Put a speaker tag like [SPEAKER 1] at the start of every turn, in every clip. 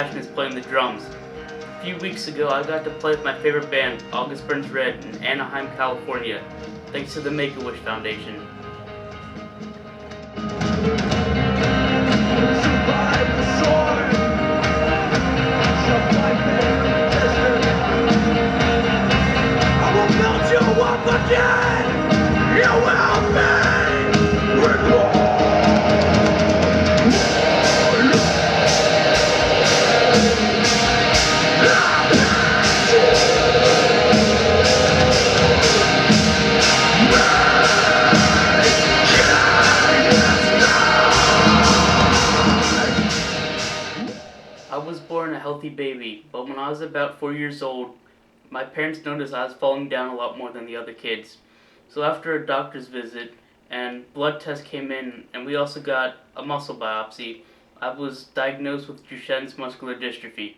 [SPEAKER 1] passion is playing the drums. A few weeks ago, I got to play with my favorite band, August Burns Red, in Anaheim, California, thanks to the Make-A-Wish Foundation. I was born a healthy baby, but when I was about 4 years old, my parents noticed I was falling down a lot more than the other kids. So after a doctor's visit and blood test came in, and we also got a muscle biopsy, I was diagnosed with Duchenne's muscular dystrophy.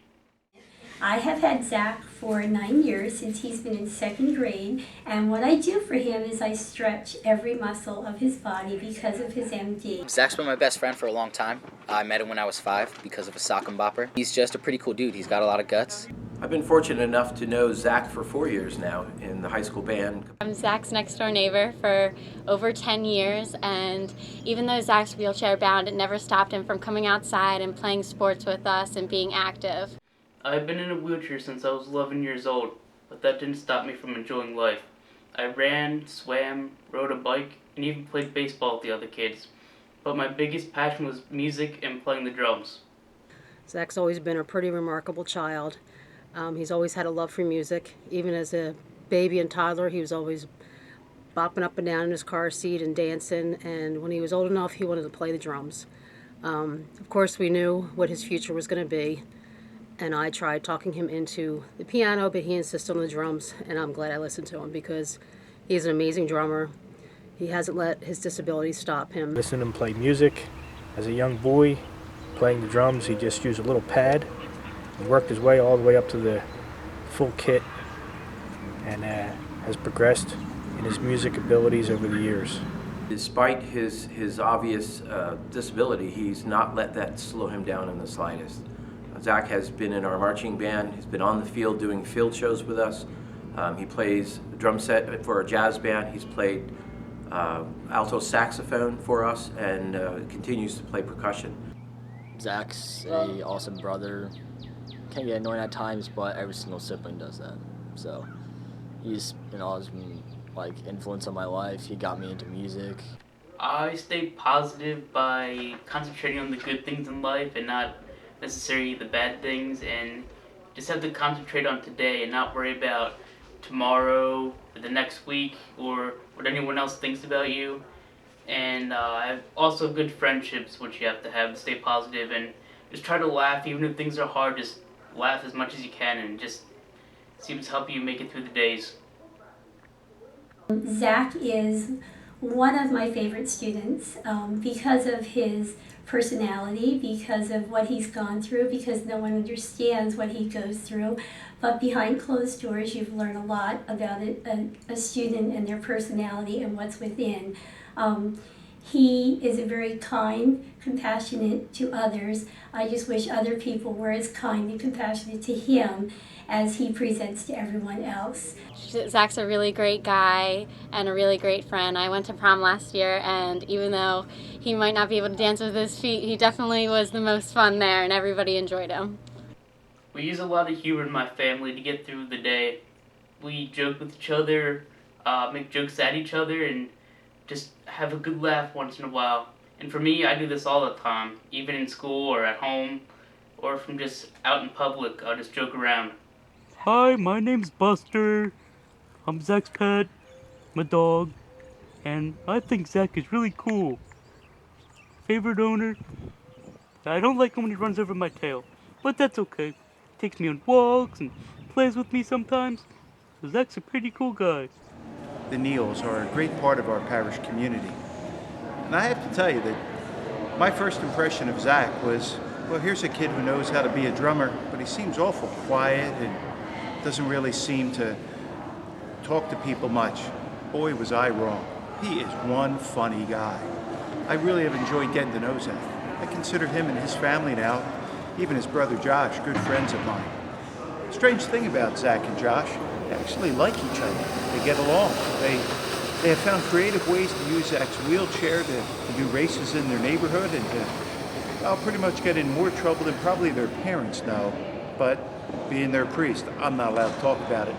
[SPEAKER 2] I have had Zach for 9 years since he's been in second grade, and what I do for him is I stretch every muscle of his body because of his MD.
[SPEAKER 3] Zach's been my best friend for a long time. I met him when I was 5 because of a sock and bopper. He's just a pretty cool dude. He's got a lot of guts.
[SPEAKER 4] I've been fortunate enough to know Zach for 4 years now in the high school band.
[SPEAKER 5] I'm Zach's next door neighbor for over 10 years, and even though Zach's wheelchair bound, it never stopped him from coming outside and playing sports with us and being active.
[SPEAKER 1] I've been in a wheelchair since I was 11 years old, but that didn't stop me from enjoying life. I ran, swam, rode a bike, and even played baseball with the other kids. But my biggest passion was music and playing the drums.
[SPEAKER 6] Zach's always been a pretty remarkable child. He's always had a love for music. Even as a baby and toddler, he was always bopping up and down in his car seat and dancing, and when he was old enough, he wanted to play the drums. Of course, we knew what his future was going to be, and I tried talking him into the piano, but he insisted on the drums, and I'm glad I listened to him because he's an amazing drummer. He hasn't let his disability stop him.
[SPEAKER 7] Listening to him play music as a young boy, playing the drums, he just used a little pad and worked his way all the way up to the full kit, and has progressed in his music abilities over the years.
[SPEAKER 4] Despite his obvious disability, he's not let that slow him down in the slightest. Zach has been in our marching band. He's been on the field doing field shows with us. He plays drum set for our jazz band. He's played alto saxophone for us and continues to play percussion.
[SPEAKER 8] Zach's an awesome brother. Can get annoying at times, but every single sibling does that. So he's been always been like influence on my life. He got me into music.
[SPEAKER 1] I stay positive by concentrating on the good things in life and not necessarily the bad things, and just have to concentrate on today and not worry about tomorrow or the next week or what anyone else thinks about you. And I have also good friendships, which you have to stay positive and just try to laugh even if things are hard. Just laugh as much as you can and just seems to help you make it through the days.
[SPEAKER 2] Zach is one of my favorite students because of his personality, because of what he's gone through, because no one understands what he goes through. But behind closed doors, you've learned a lot about a student and their personality and what's within. He is a very kind, compassionate to others. I just wish other people were as kind and compassionate to him as he presents to everyone else.
[SPEAKER 5] Zach's a really great guy and a really great friend. I went to prom last year, and even though he might not be able to dance with his feet, he definitely was the most fun there, and everybody enjoyed him.
[SPEAKER 1] We use a lot of humor in my family to get through the day. We joke with each other, make jokes at each other, and just have a good laugh once in a while. And for me, I do this all the time, even in school or at home, or if I'm just out in public, I'll just joke around. Hi, my name's Buster. I'm Zach's pet, my dog, and I think Zach is really cool. Favorite owner? I don't like him when he runs over my tail, but that's okay. Takes me on walks and plays with me sometimes. So Zach's a pretty cool guy.
[SPEAKER 9] The Neills are a great part of our parish community. And I have to tell you that my first impression of Zach was, well, here's a kid who knows how to be a drummer, but he seems awful quiet and doesn't really seem to talk to people much. Boy, was I wrong. He is one funny guy. I really have enjoyed getting to know Zach. I consider him and his family now even his brother Josh, good friends of mine. Strange thing about Zach and Josh, they actually like each other. They get along. They have found creative ways to use Zach's wheelchair to do races in their neighborhood and to pretty much get in more trouble than probably their parents know. But being their priest, I'm not allowed to talk about it.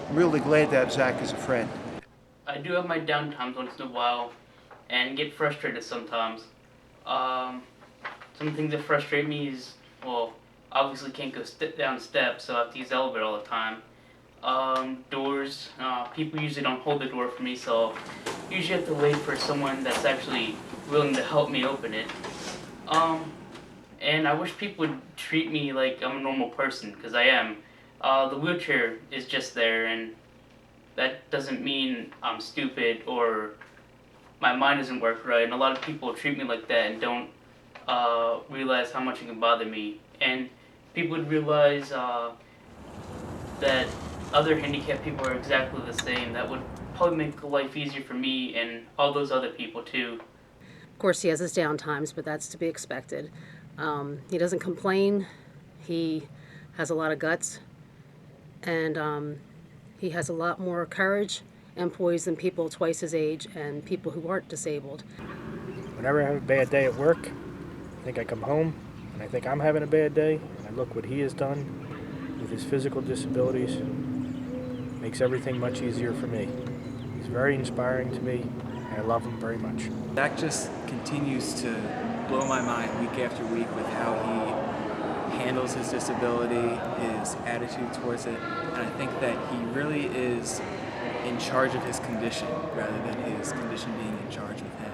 [SPEAKER 9] I'm really glad to have Zach as a friend.
[SPEAKER 1] I do have my down times once in a while and get frustrated sometimes. Some things that frustrate me is, well, obviously can't go down steps, so I have to use the elevator all the time. Doors, people usually don't hold the door for me, so usually have to wait for someone that's actually willing to help me open it. And I wish people would treat me like I'm a normal person, because I am. The wheelchair is just there, and that doesn't mean I'm stupid or my mind doesn't work right. And a lot of people treat me like that and don't realize how much it can bother me. And people would realize that other handicapped people are exactly the same. That would probably make life easier for me and all those other people too.
[SPEAKER 6] Of course, he has his down times, but that's to be expected. He doesn't complain. He has a lot of guts, and he has a lot more courage and poise than people twice his age and people who aren't disabled.
[SPEAKER 7] Whenever I have a bad day at work, I think I come home and I think I'm having a bad day, and I look what he has done with his physical disabilities. Makes everything much easier for me. He's very inspiring to me, and I love him very much.
[SPEAKER 10] Zach just continues to blow my mind week after week with how he handles his disability, his attitude towards it, and I think that he really is in charge of his condition rather than his condition being in charge of him.